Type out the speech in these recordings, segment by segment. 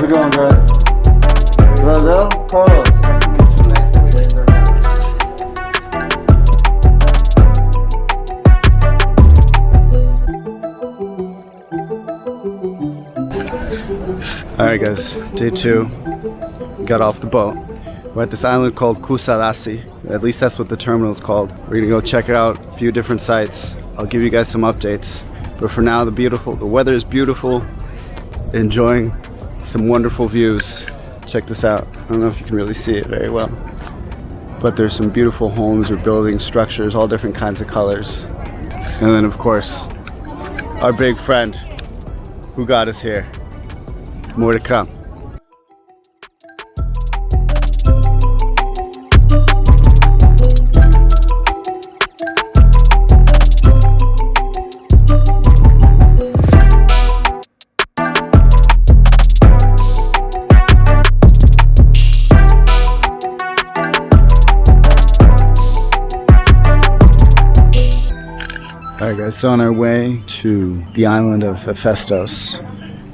it going, guys? Brazil? Carlos. Alright guys, day 2. We got off the boat. We're at this island called Kusalasi. At least that's what the terminal is called. We're gonna go check it out, a few different sites. I'll give you guys some updates. But for now, the weather is beautiful. Enjoying some wonderful views. Check this out. I don't know if you can really see it very well. But there's some beautiful homes or buildings, structures, all different kinds of colors. And then of course, our big friend who got us here. More to come. Alright guys, so on our way to the island of Hephaestus,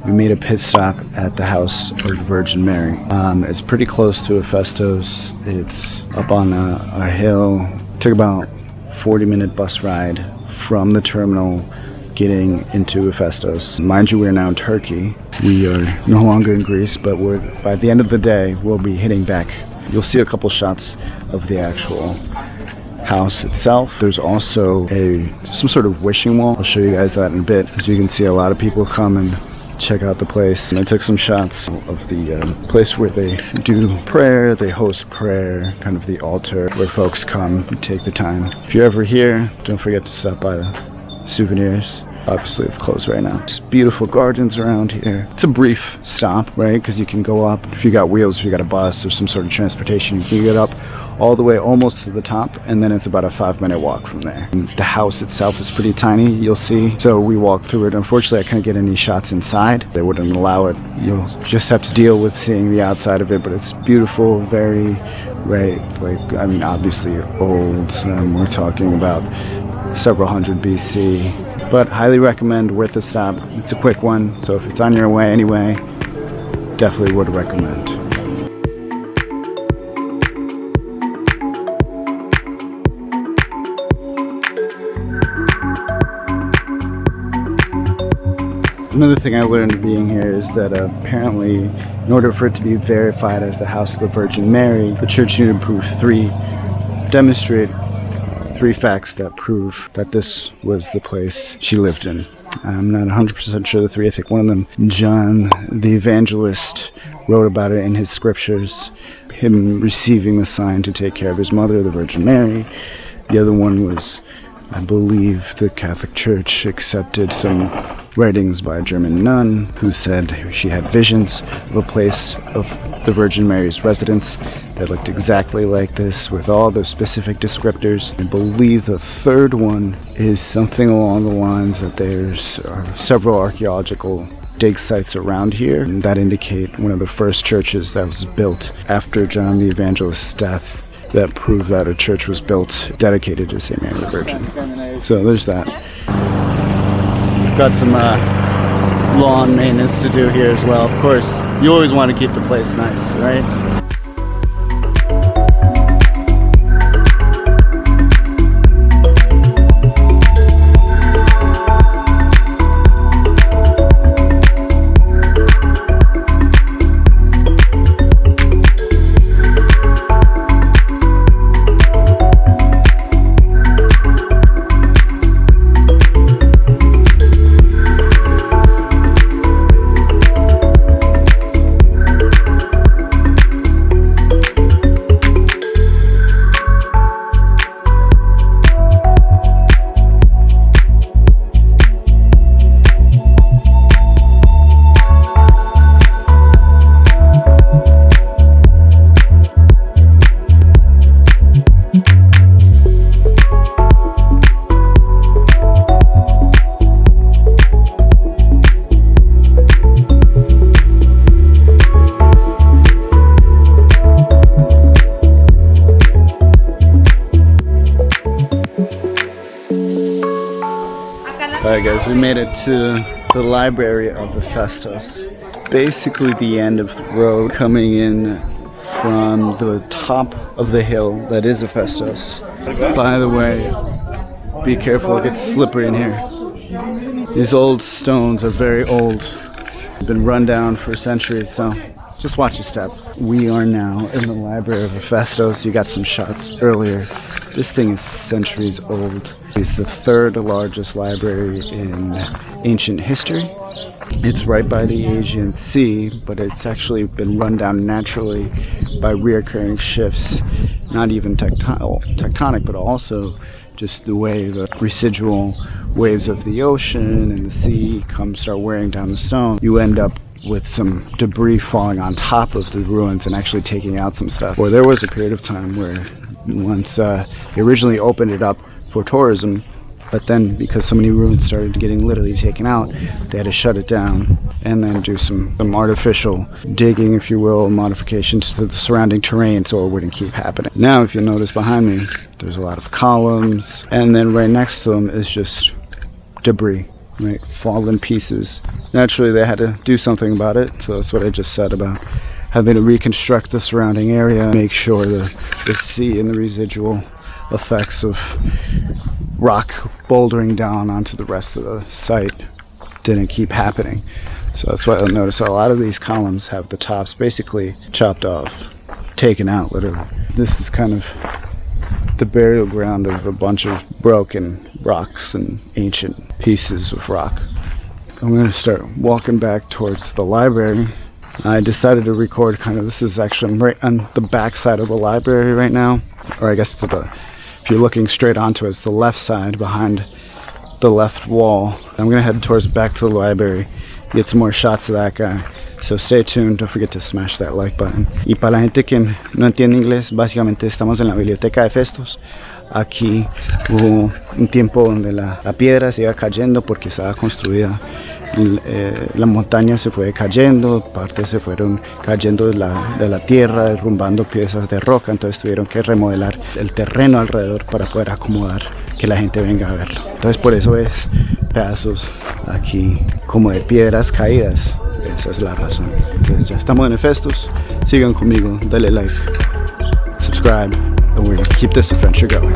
we made a pit stop at the house of the Virgin Mary. It's pretty close to Hephaestus. It's up on a hill. It took about 40-minute bus ride from the terminal getting into Hephaestus. Mind you, we're now in Turkey. We are no longer in Greece, but by the end of the day, we'll be hitting back. You'll see a couple shots of the actual house itself. There's also some sort of wishing wall. I'll show you guys that in a bit. As you can see, a lot of people come and check out the place. And I took some shots of the place where they do prayer, they host prayer, kind of the altar where folks come and take the time. If you're ever here, don't forget to stop by the souvenirs. Obviously it's closed right now. Just beautiful gardens around here. It's a brief stop, right? Because you can go up, if you got wheels, if you got a bus or some sort of transportation, you can get up all the way almost to the top, and then it's about a 5-minute walk from there. And the house itself is pretty tiny, you'll see. So we walked through it. Unfortunately, I couldn't get any shots inside. They wouldn't allow it. You'll just have to deal with seeing the outside of it, but it's beautiful, very, I mean, obviously old. We're talking about several hundred BC. But highly recommend, worth a stop. It's a quick one, so if it's on your way anyway, definitely would recommend. Another thing I learned being here is that apparently, in order for it to be verified as the House of the Virgin Mary, the church needed to demonstrate 3 facts that prove that this was the place she lived in. I'm not 100% sure the 3. I think one of them, John the Evangelist, wrote about it in his scriptures, him receiving the sign to take care of his mother, the Virgin Mary. The other one was, I believe, the Catholic Church accepted some writings by a German nun who said she had visions of a place of the Virgin Mary's residence that looked exactly like this with all the specific descriptors. I believe the 3rd one is something along the lines that there's several archaeological dig sites around here that indicate one of the first churches that was built after John the Evangelist's death, that prove that a church was built dedicated to St. Mary the Virgin. So there's that. We've got some lawn maintenance to do here as well. Of course, you always want to keep the place nice, right? Alright guys, we made it to the library of Hephaestus. basically the end of the road coming in from the top of the hill that is Hephaestus. By the way, be careful, it gets slippery in here. These old stones are very old. They've been run down for centuries, so just watch your step. We are now in the library of Hephaestus. You got some shots earlier. This thing is centuries old. It's the third largest library in ancient history. It's right by the Aegean Sea, but it's actually been run down naturally by reoccurring shifts, not even tectonic, but also just the way the residual waves of the ocean and the sea start wearing down the stone. You end up with some debris falling on top of the ruins and actually taking out some stuff. Or there was a period of time where once they originally opened it up for tourism, but then because so many ruins started getting literally taken out, they had to shut it down and then do some artificial digging, if you will, modifications to the surrounding terrain so it wouldn't keep happening. Now, if you'll notice behind me, there's a lot of columns, and then right next to them is just debris, right? Fallen pieces. Naturally, they had to do something about it, so that's what I just said about having to reconstruct the surrounding area, make sure the sea and the residual effects of rock bouldering down onto the rest of the site didn't keep happening. So that's why I'll notice a lot of these columns have the tops basically chopped off, taken out literally. This is kind of the burial ground of a bunch of broken rocks and ancient pieces of rock. I'm going to start walking back towards the library. I decided to record this is actually right on the back side of the library right now, or I guess if you're looking straight onto it, it's the left side behind the left wall. I'm going to head towards back to the library, get some more shots of that guy. So stay tuned, don't forget to smash that like button. Y para la gente que no entiende inglés, básicamente estamos en la biblioteca de Hephaestus. Aquí hubo un tiempo donde la piedra se iba cayendo porque estaba construida. La montaña se fue cayendo, partes se fueron cayendo de la tierra, derrumbando piezas de roca, entonces tuvieron que remodelar el terreno alrededor para poder acomodar que la gente venga a verlo. Entonces por eso es pedazos aquí como de piedras caídas. Esa es la razón. Entonces ya estamos en Hephaestus. Sigan conmigo, dale like, subscribe, and we're gonna keep this adventure going.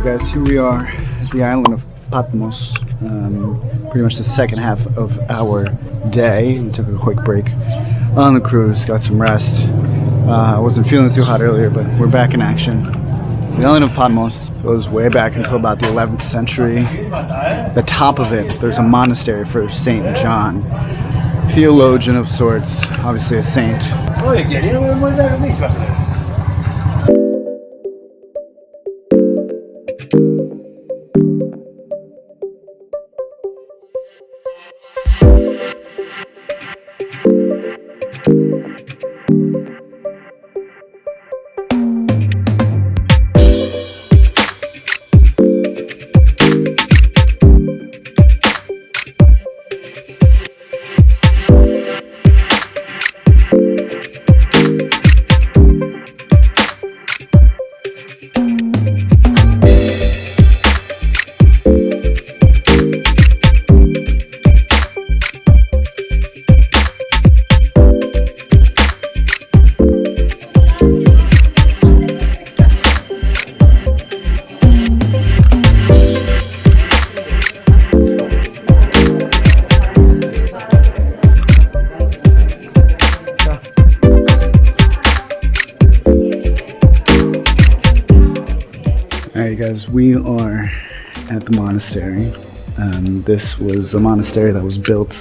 Guys, here we are at the island of Patmos, pretty much the second half of our day. We took a quick break on the cruise, got some rest. I wasn't feeling too hot earlier, but we're back in action. The island of Patmos goes way back until about the 11th century. The top of it, there's a monastery for Saint John, theologian of sorts, obviously a saint. Alright guys, we are at the monastery. This was the monastery that was built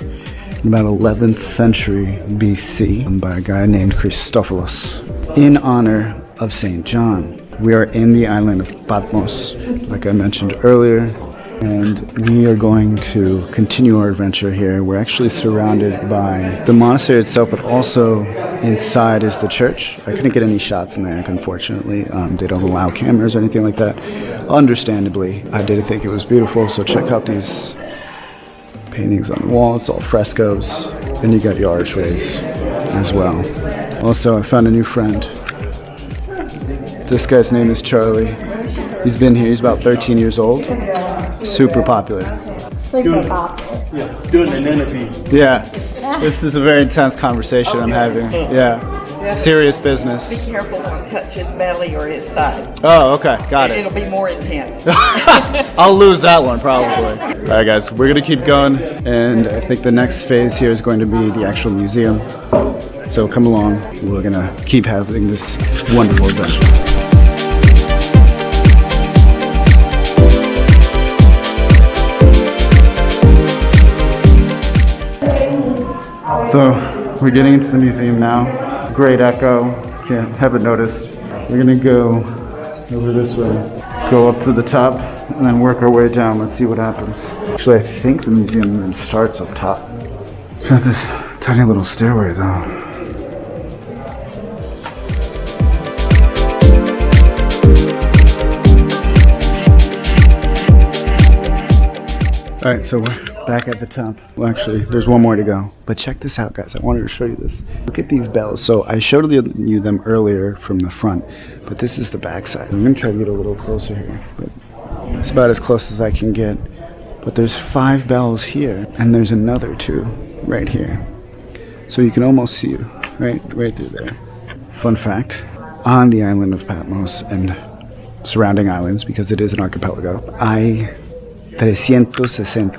in about 11th century BC by a guy named Christophilos in honor of St. John. We are in the island of Patmos, like I mentioned earlier, and we are going to continue our adventure here. We're actually surrounded by the monastery itself, but also inside is the church. I couldn't get any shots in there, unfortunately. They don't allow cameras or anything like that. Understandably, I did think it was beautiful, so check out these paintings on the wall. It's all frescoes, and you got your archways as well. Also, I found a new friend. This guy's name is Charlie. He's been here, he's about 13 years old. Super popular. Super popular. Yeah, doing an interview. Yeah, this is a very intense conversation I'm having. Yeah, serious business. Be careful, don't touch his belly or his side. Oh, okay, got it. It'll be more intense. I'll lose that one probably. Alright guys, we're gonna keep going, and I think the next phase here is going to be the actual museum. So come along, we're gonna keep having this wonderful adventure. So we're getting into the museum now. Great echo, haven't noticed. We're gonna go over this way, go up to the top, and then work our way down. Let's see what happens. Actually, I think the museum even starts up top. It's got this tiny little stairway though. Alright, so we're back at the top. Well, actually, there's one more to go. But check this out, guys. I wanted to show you this. Look at these bells. So I showed you them earlier from the front, but this is the back side. I'm going to try to get a little closer here, but it's about as close as I can get. But there's 5 bells here, and there's another 2 right here. So you can almost see it right through there. Fun fact, on the island of Patmos and surrounding islands, because it is an archipelago, 365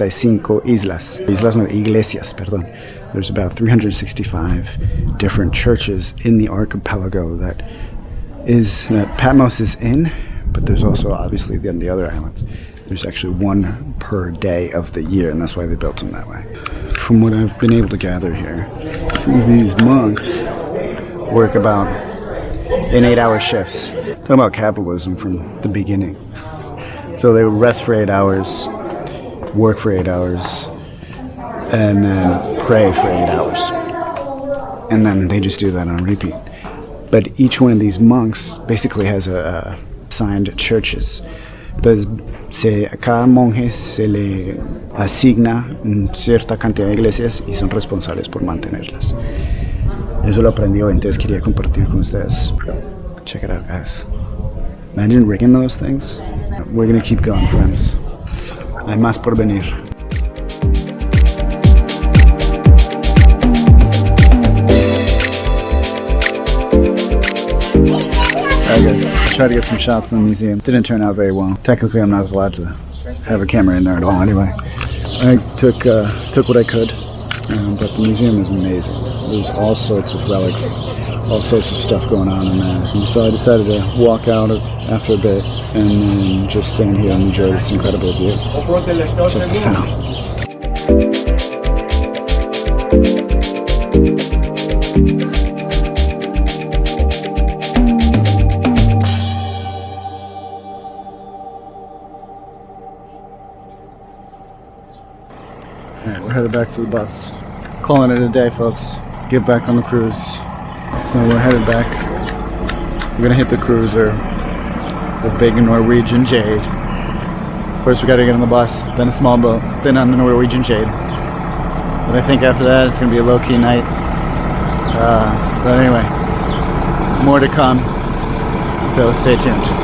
islas. Islas no, iglesias, perdón. There's about 365 different churches in the archipelago that Patmos is in, but there's also obviously the other islands. There's actually 1 per day of the year, and that's why they built them that way. From what I've been able to gather here, these monks work about in 8-hour shifts. Talking about capitalism from the beginning. So they would rest for 8 hours, work for 8 hours, and then pray for 8 hours. And then they just do that on repeat. But each one of these monks basically has assigned churches. Entonces, a cada monje se le asigna cierta cantidad de iglesias y son responsables por mantenerlas. Eso lo aprendió, entonces quería compartir con ustedes. Check it out, guys. Imagine rigging those things. We're gonna keep going, friends. Hay más por venir. Alright guys, try to get some shots in the museum. Didn't turn out very well. Technically I'm not allowed to have a camera in there at all anyway. I took what I could, but the museum is amazing. There's all sorts of relics, all sorts of stuff going on in there. And so I decided to walk out after a bit and then just stand here and enjoy this incredible view. Check this out. Alright, we're headed back to the bus. Calling it a day, folks. Get back on the cruise. So we're headed back. We're gonna hit the cruiser, the big Norwegian Jade. First we gotta get on the bus, then a small boat, then on the Norwegian Jade. But I think after that it's gonna be a low-key night. But anyway, more to come, so stay tuned.